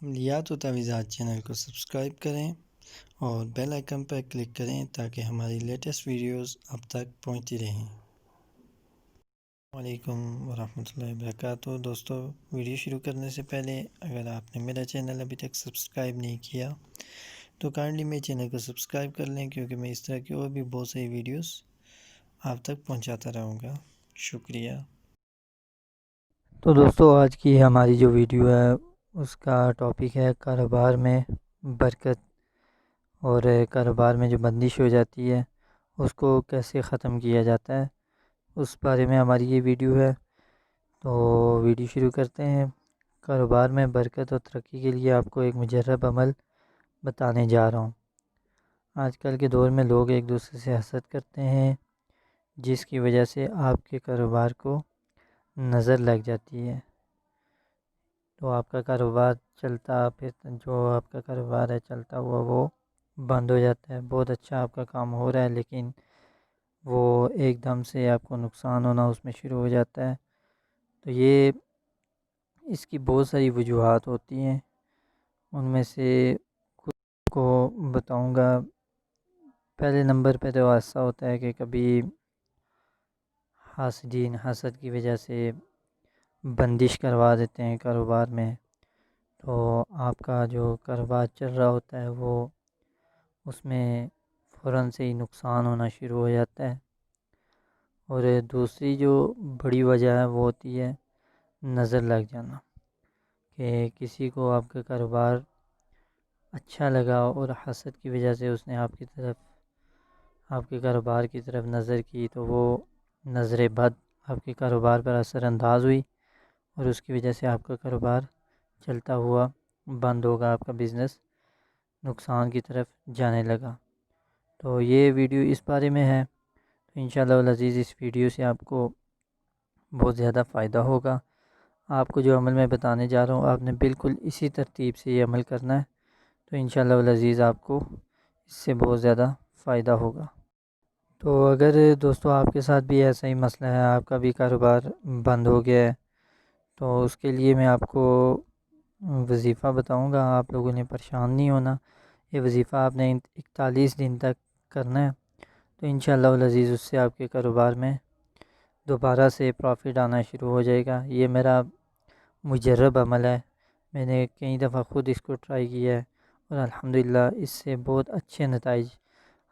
عملیات و تعویذات چینل کو سبسکرائب کریں اور بیل آئکن پر کلک کریں تاکہ ہماری لیٹسٹ ویڈیوز اب تک پہنچتی رہیں۔ السلام علیکم ورحمۃ اللہ وبرکاتہ۔ دوستو، ویڈیو شروع کرنے سے پہلے اگر آپ نے میرا چینل ابھی تک سبسکرائب نہیں کیا تو کائنڈلی میرے چینل کو سبسکرائب کر لیں، کیونکہ میں اس طرح کی اور بھی بہت سی ویڈیوز آپ تک پہنچاتا رہوں گا۔ شکریہ۔ تو دوستو، آج کی ہماری جو ویڈیو ہے اس کا ٹاپک ہے کاروبار میں برکت، اور کاروبار میں جو بندش ہو جاتی ہے اس کو کیسے ختم کیا جاتا ہے، اس بارے میں ہماری یہ ویڈیو ہے۔ تو ویڈیو شروع کرتے ہیں۔ کاروبار میں برکت اور ترقی کے لیے آپ کو ایک مجرب عمل بتانے جا رہا ہوں۔ آج کل کے دور میں لوگ ایک دوسرے سے حسد کرتے ہیں، جس کی وجہ سے آپ کے کاروبار کو نظر لگ جاتی ہے، تو آپ کا کاروبار جو آپ کا کاروبار ہے چلتا ہوا وہ بند ہو جاتا ہے۔ بہت اچھا آپ کا کام ہو رہا ہے، لیکن وہ ایک دم سے آپ کو نقصان ہونا اس میں شروع ہو جاتا ہے۔ تو اس کی بہت ساری وجوہات ہوتی ہیں، ان میں سے کچھ کو بتاؤں گا۔ پہلے نمبر پہ تو ایسا ہوتا ہے کہ کبھی حاسدین حسد کی وجہ سے بندش کروا دیتے ہیں کاروبار میں، تو آپ کا جو کاروبار چل رہا ہوتا ہے وہ اس میں فوراً سے ہی نقصان ہونا شروع ہو جاتا ہے۔ اور دوسری جو بڑی وجہ ہے وہ ہوتی ہے نظر لگ جانا، کہ کسی کو آپ کا کاروبار اچھا لگا اور حسد کی وجہ سے اس نے آپ کے کاروبار کی طرف نظر کی، تو وہ نظر بد آپ کے کاروبار پر اثر انداز ہوئی، اور اس کی وجہ سے آپ کا کاروبار چلتا ہوا بند ہوگا، آپ کا بزنس نقصان کی طرف جانے لگا۔ تو یہ ویڈیو اس بارے میں ہے، تو انشاءاللہ العزیز اس ویڈیو سے آپ کو بہت زیادہ فائدہ ہوگا۔ آپ کو جو عمل میں بتانے جا رہا ہوں آپ نے بالکل اسی ترتیب سے یہ عمل کرنا ہے، تو انشاءاللہ العزیز آپ کو اس سے بہت زیادہ فائدہ ہوگا۔ تو اگر دوستو آپ کے ساتھ بھی ایسا ہی مسئلہ ہے، آپ کا بھی کاروبار بند ہو گیا ہے، تو اس کے لیے میں آپ کو وظیفہ بتاؤں گا۔ آپ لوگوں نے پریشان نہیں ہونا، یہ وظیفہ آپ نے 41 دن تک کرنا ہے، تو انشاءاللہ العزیز اس سے آپ کے کاروبار میں دوبارہ سے پروفٹ آنا شروع ہو جائے گا۔ یہ میرا مجرب عمل ہے، میں نے کئی دفعہ خود اس کو ٹرائی کیا ہے، اور الحمدللہ اس سے بہت اچھے نتائج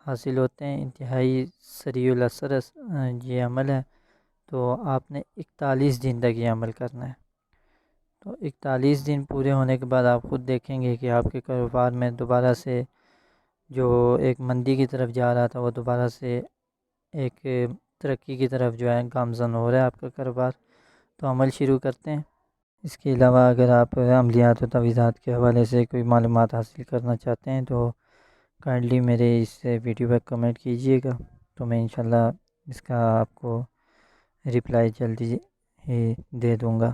حاصل ہوتے ہیں۔ انتہائی سریع الاثر یہ عمل ہے، تو آپ نے 41 دن تک یہ عمل کرنا ہے۔ تو 41 دن پورے ہونے کے بعد آپ خود دیکھیں گے کہ آپ کے کاروبار میں دوبارہ سے جو ایک مندی کی طرف جا رہا تھا وہ دوبارہ سے ایک ترقی کی طرف جو ہے گامزن ہو رہا ہے آپ کا کاروبار۔ تو عمل شروع کرتے ہیں۔ اس کے علاوہ اگر آپ عملیات و تعویذات کے حوالے سے کوئی معلومات حاصل کرنا چاہتے ہیں تو کائنڈلی میرے اس ویڈیو پہ کمنٹ کیجئے گا، تو میں انشاءاللہ اس کا آپ کو رپلائی جلدی ہی دے دوں گا۔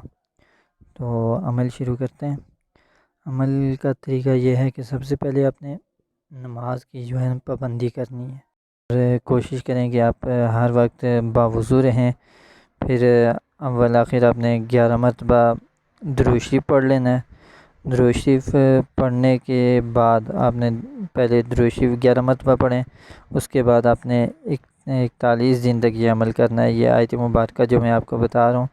تو عمل شروع کرتے ہیں۔ عمل کا طریقہ یہ ہے کہ سب سے پہلے آپ نے نماز کی جو ہے پابندی کرنی ہے، اور کوشش کریں کہ آپ ہر وقت باوضو رہیں۔ پھر اول آخر آپ نے 11 مرتبہ درود شریف پڑھ لینا ہے۔ درود شریف پڑھنے کے بعد آپ نے پہلے درود شریف 11 مرتبہ پڑھیں، اس کے بعد آپ نے 41 دن تک یہ عمل کرنا ہے۔ یہ آیت مبارکہ جو میں آپ کو بتا رہا ہوں،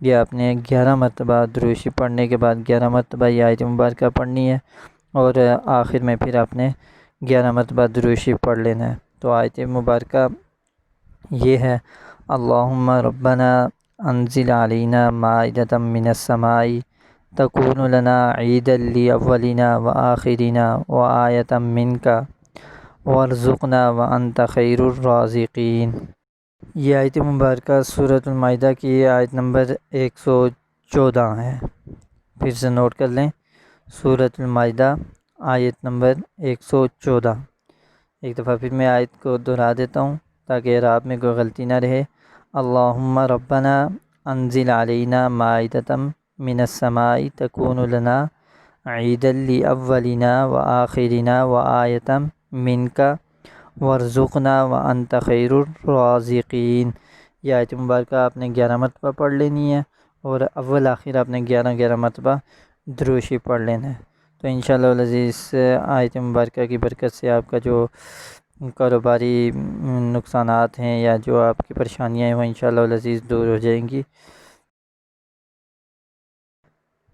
یہ آپ نے 11 مرتبہ درود شریف پڑھنے کے بعد 11 مرتبہ یہ آیت مبارکہ پڑھنی ہے، اور آخر میں پھر آپ نے 11 مرتبہ درود شریف پڑھ لینا ہے۔ تو آیت مبارکہ یہ ہے: اللہم ربنا انزل علینا مائدۃ من السماء تکون لنا عیدا لاولنا وآخرنا وآیۃ منک وارزقنا وانت خیر الرازقین۔ یہ آیت مبارکہ سورۃ المائدہ کی آیت نمبر 114 ہے۔ پھر سے نوٹ کر لیں، سورۃ المائدہ آیت نمبر 114۔ ایک دفعہ پھر میں آیت کو دہرا دیتا ہوں تاکہ آپ میں کوئی غلطی نہ رہے۔ اللہم ربنا انزل علینا مائدۃ من السماء تکون لنا عیدا لاولنا وآخرنا وآیۃ منک وارزقنا وانت خیر الرازقین۔ یہ آیت مبارکہ آپ نے 11 مرتبہ پڑھ لینی ہے، اور اول آخر آپ نے 11 مرتبہ درود شریف پڑھ لینا ہے۔ تو انشاءاللہ العزیز آیت مبارکہ کی برکت سے آپ کا جو کاروباری نقصانات ہیں یا جو آپ کی پریشانیاں ہیں وہ انشاءاللہ العزیز دور ہو جائیں گی۔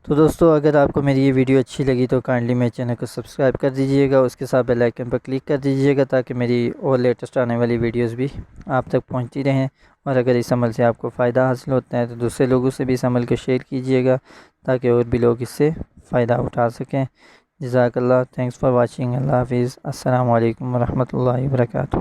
تو دوستو اگر آپ کو میری یہ ویڈیو اچھی لگی تو کائنڈلی میرے چینل کو سبسکرائب کر دیجئے گا، اس کے ساتھ بیل آئیکن پر کلک کر دیجئے گا تاکہ میری اور لیٹسٹ آنے والی ویڈیوز بھی آپ تک پہنچتی رہیں، اور اگر اس عمل سے آپ کو فائدہ حاصل ہوتا ہے تو دوسرے لوگوں سے بھی اس عمل کو شیئر کیجئے گا تاکہ اور بھی لوگ اس سے فائدہ اٹھا سکیں۔ جزاک اللہ، تھینکس فار واچنگ، اللہ حافظ، السلام علیکم ورحمۃ اللہ وبرکاتہ۔